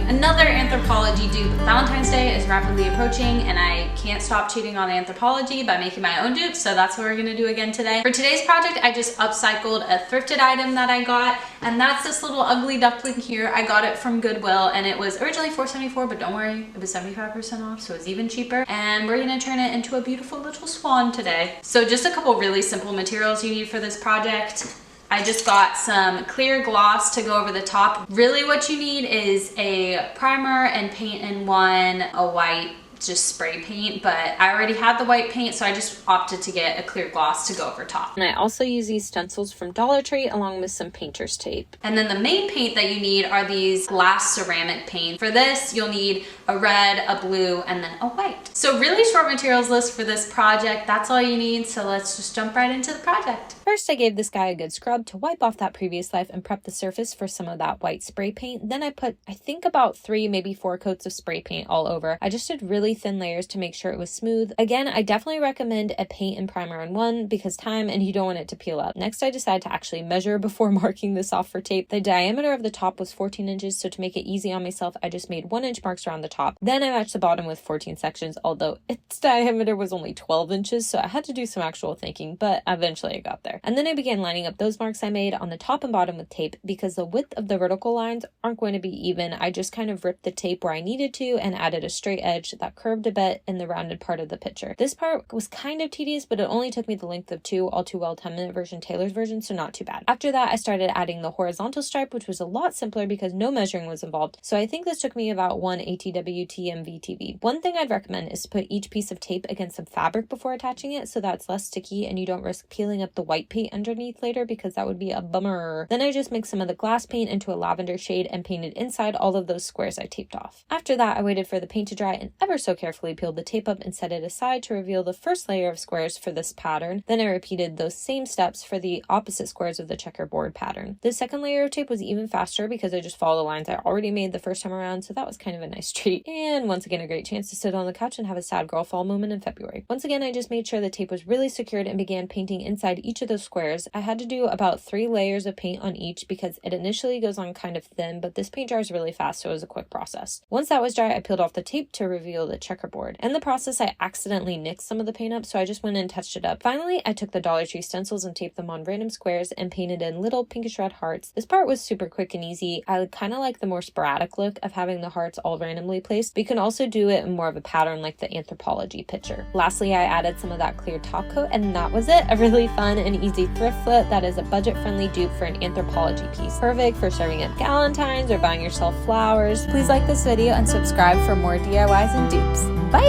another Anthropologie dupe. Valentine's Day is rapidly approaching and I can't stop cheating on Anthropologie by making my own dupes, so that's what we're gonna do again today. For today's project, I just upcycled a thrifted item that I got, and that's this little ugly duckling here. I got it from Goodwill and it was originally $4.74, but don't worry, it was 75% off, so it's even cheaper. And we're gonna turn it into a beautiful little swan today. So just a couple really simple materials you need for this project. I just got some clear gloss to go over the top. Really what you need is a primer and paint in one, a white, just spray paint, but I already had the white paint, so I just opted to get a clear gloss to go over top. And I also use these stencils from Dollar Tree along with some painter's tape. And then the main paint that you need are these glass ceramic paint. For this, you'll need a red, a blue, and then a white. So really short materials list for this project. That's all you need, so let's just jump right into the project. First, I gave this guy a good scrub to wipe off that previous life and prep the surface for some of that white spray paint. Then I put, I think about 3, maybe 4 coats of spray paint all over. I just did really thin layers to make sure it was smooth. Again, I definitely recommend a paint and primer in one because time and you don't want it to peel up. Next, I decided to actually measure before marking this off for tape. The diameter of the top was 14 inches, so to make it easy on myself, I just made 1-inch marks around the top. Then I matched the bottom with 14 sections, although its diameter was only 12 inches, so I had to do some actual thinking, but eventually I got there. And then I began lining up those marks I made on the top and bottom with tape. Because the width of the vertical lines aren't going to be even, I just kind of ripped the tape where I needed to and added a straight edge that curved a bit in the rounded part of the picture. This part was kind of tedious, but it only took me the length of 2 All Too Well 10-minute version, Taylor's version, so not too bad. After that, I started adding the horizontal stripe, which was a lot simpler because no measuring was involved, so I think this took me about 1 ATWT MVTV. One thing I'd recommend is to put each piece of tape against some fabric before attaching it so that's less sticky and you don't risk peeling up the white paint underneath later because that would be a bummer. Then I just mixed some of the glass paint into a lavender shade and painted inside all of those squares I taped off. After that, I waited for the paint to dry and ever so carefully peeled the tape up and set it aside to reveal the first layer of squares for this pattern. Then I repeated those same steps for the opposite squares of the checkerboard pattern. The second layer of tape was even faster because I just followed the lines I already made the first time around, so that was kind of a nice treat. And once again, a great chance to sit on the couch and have a sad girl fall moment in February. Once again, I just made sure the tape was really secured and began painting inside each of those squares. I had to do about 3 layers of paint on each because it initially goes on kind of thin, but this paint dries really fast, so it was a quick process. Once that was dry, I peeled off the tape to reveal the checkerboard. In the process, I accidentally nixed some of the paint up, so I just went and touched it up. Finally, I took the Dollar Tree stencils and taped them on random squares and painted in little pinkish red hearts. This part was super quick and easy. I kind of like the more sporadic look of having the hearts all randomly placed, but you can also do it in more of a pattern like the Anthropologie picture. Lastly, I added some of that clear top coat, and that was it. A really fun and easy thrift flip that is a budget-friendly dupe for an Anthropologie piece. Perfect for serving at Galentine's or buying yourself flowers. Please like this video and subscribe for more DIYs and dupes. Bye!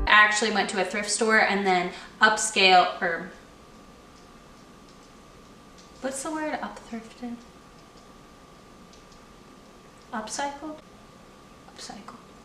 I actually went to a thrift store and then upscale, or what's the word? Upthrifted? Upcycled? Upcycled.